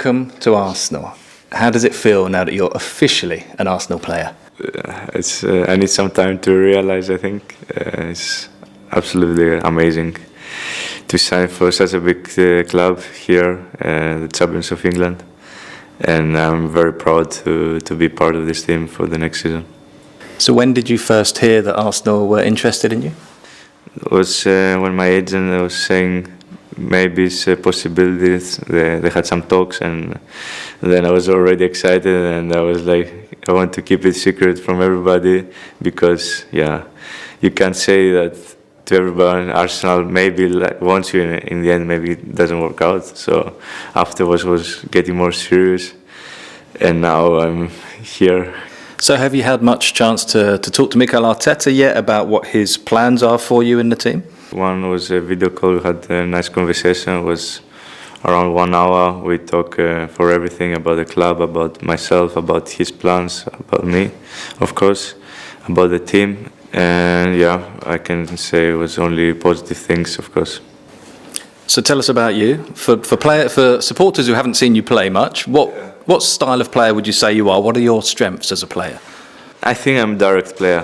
welcome to Arsenal. How does it feel now that you're officially an Arsenal player? I need some time to realize, I think. It's absolutely amazing to sign for such a big club here, the champions of England. And I'm very proud to be part of this team for the next season. So when did you first hear that Arsenal were interested in you? It was when my agent was saying maybe it's a possibility. They had some talks, and then I was already excited, and I was like, I want to keep it secret from everybody because, you can't say that to everyone. Arsenal maybe wants you, in the end maybe it doesn't work out. So afterwards was getting more serious, and now I'm here. So have you had much chance to talk to Mikel Arteta yet about what his plans are for you in the team? One was a video call. We had a nice conversation. It was around 1 hour. We talk for everything about the club, about myself, about his plans, about me, of course, about the team. And I can say it was only positive things, of course. So tell us about you. For supporters who haven't seen you play much, what style of player would you say you are? What are your strengths as a player? I think I'm a direct player.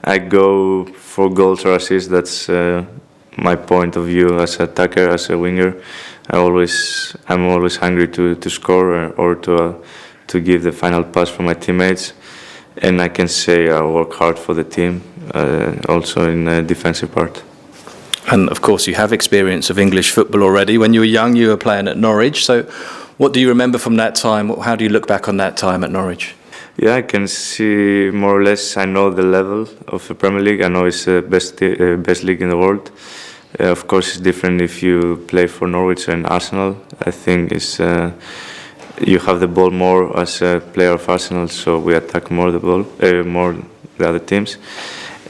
I go for goals or assists. That's my point of view as an attacker, as a winger. I'm always hungry to score or to give the final pass for my teammates. And I can say I work hard for the team, also in the defensive part. And of course you have experience of English football already. When you were young you were playing at Norwich. So what do you remember from that time? How do you look back on that time at Norwich? I can see more or less. I know the level of the Premier League. I know it's the best league in the world. Of course, it's different if you play for Norwich and Arsenal. I think it's you have the ball more as a player of Arsenal, so we attack more the ball, more the other teams.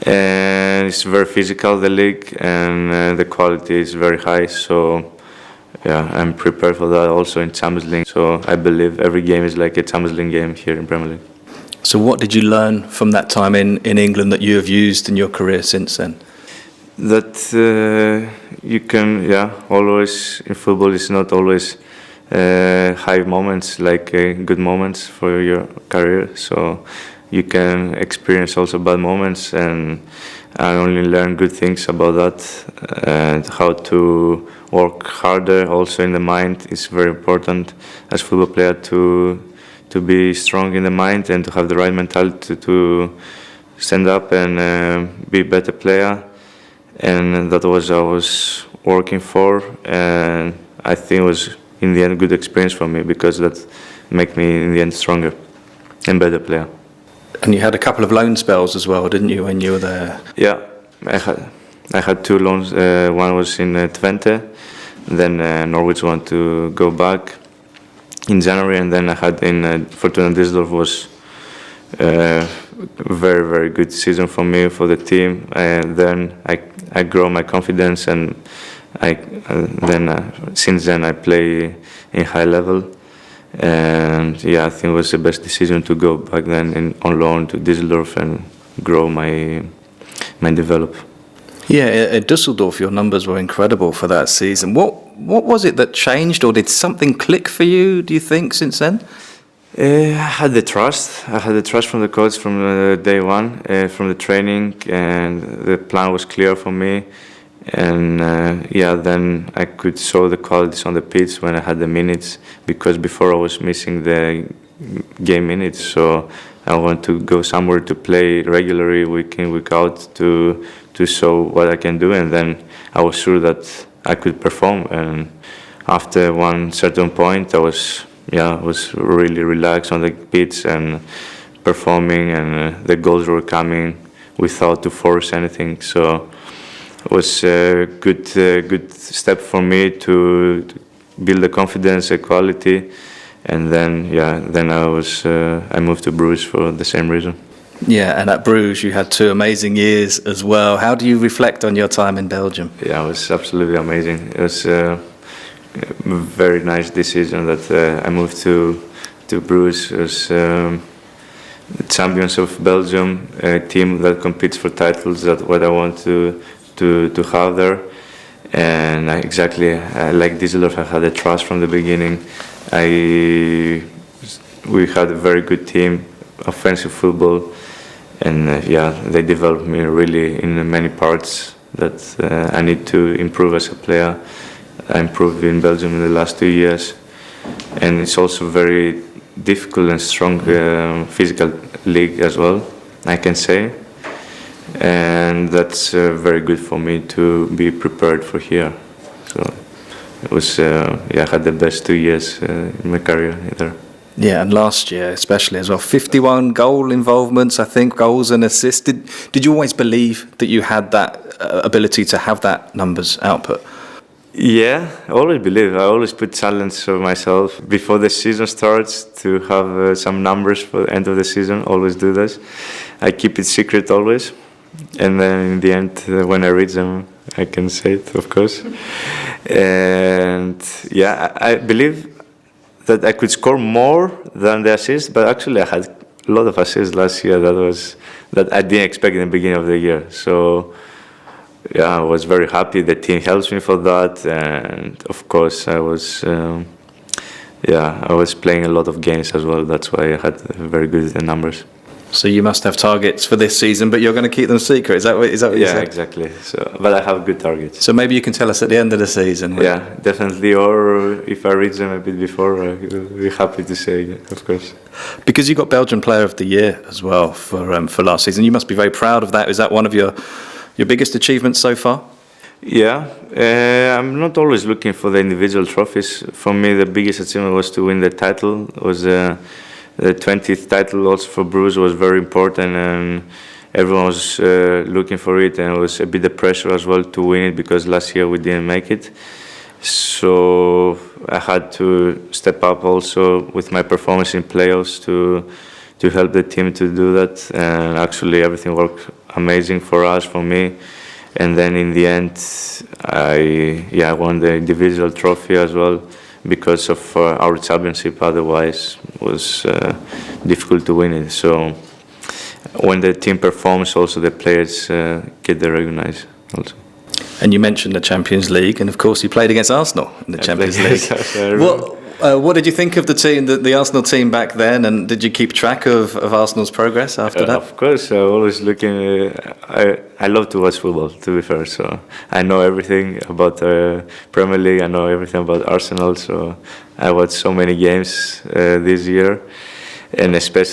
And it's very physical, the league, and the quality is very high. So I'm prepared for that also in Champions League. So I believe every game is like a Champions League game here in Premier League. So what did you learn from that time in England that you have used in your career since then? That you can, always in football it's not always high moments, like good moments for your career. So you can experience also bad moments, and I only learn good things about that. And how to work harder also in the mind is very important as a football player, to be strong in the mind and to have the right mentality to stand up and be a better player. And that was I was working for, and I think it was in the end a good experience for me because that made me in the end stronger and better player. And you had a couple of loan spells as well, didn't you, when you were there? Yeah, I had 2 loans. One was in Twente, then Norwich wanted to go back in January, and then I had in Fortuna Düsseldorf was very, very good season for me, for the team. And then I grow my confidence, and since then I play in high level. And I think it was the best decision to go back then on loan to Düsseldorf and grow my develop. At Düsseldorf your numbers were incredible for that season. What was it that changed, or did something click for you, do you think, since then? I had the trust. I had the trust from the coach from day one, from the training, and the plan was clear for me. And then I could show the qualities on the pitch when I had the minutes, because before I was missing the game minutes. So I want to go somewhere to play regularly, week in, week out, to show what I can do. And then I was sure that I could perform. And after one certain point, I was really relaxed on the pitch and performing, and the goals were coming without to force anything. So it was a good step for me to build the confidence, the quality, and then I moved to Bruges for the same reason. And at Bruges you had 2 amazing years as well. How do you reflect on your time in Belgium? It was absolutely amazing. It was a very nice decision that I moved to Bruges. It was the champions of Belgium, a team that competes for titles. That's what I want to have there. And like Düsseldorf, I had the trust from the beginning. We had a very good team, offensive football, and they developed me really in many parts that I need to improve as a player. I improved in Belgium in the last 2 years, and it's also very difficult and strong physical league as well, I can say, and that's very good for me to be prepared for here. So it was I had the best 2 years in my career there. Yeah, and last year especially as well, 51 goal involvements, I think, goals and assists. Did you always believe that you had that ability to have that numbers output? Yeah, I always believe. I always put challenge of myself before the season starts to have some numbers for the end of the season. Always do this. I keep it secret always, and then in the end, when I reach them, I can say it, of course. And yeah, I believe that I could score more than the assists, but actually I had a lot of assists last year that I didn't expect in the beginning of the year. So yeah, I was very happy. The team helps me for that, and of course I was playing a lot of games as well. That's why I had very good numbers. So you must have targets for this season, but you're going to keep them secret. Is that what you said? Yeah, exactly. So, but I have good targets. So maybe you can tell us at the end of the season. Yeah, definitely. Or if I reach them a bit before, I'll be happy to say, of course. Because you got Belgian Player of the Year as well for last season. You must be very proud of that. Is that one of your biggest achievements so far? Yeah, I'm not always looking for the individual trophies. For me, the biggest achievement was to win the title. It was the 20th title also for Bruges was very important, and everyone was looking for it, and it was a bit of pressure as well to win it because last year we didn't make it. So I had to step up also with my performance in playoffs to help the team to do that, and actually everything worked amazing for us, for me. And then in the end, I won the individual trophy as well because of our championship. Otherwise, it was difficult to win it. So when the team performs, also the players get the recognized also. And you mentioned the Champions League, and of course you played against Arsenal in the Champions League. What did you think of the team, the Arsenal team back then, and did you keep track of Arsenal's progress after that? Of course, I always looking. I love to watch football, to be fair. So I know everything about Premier League. I know everything about Arsenal. So I watched so many games this year, and especially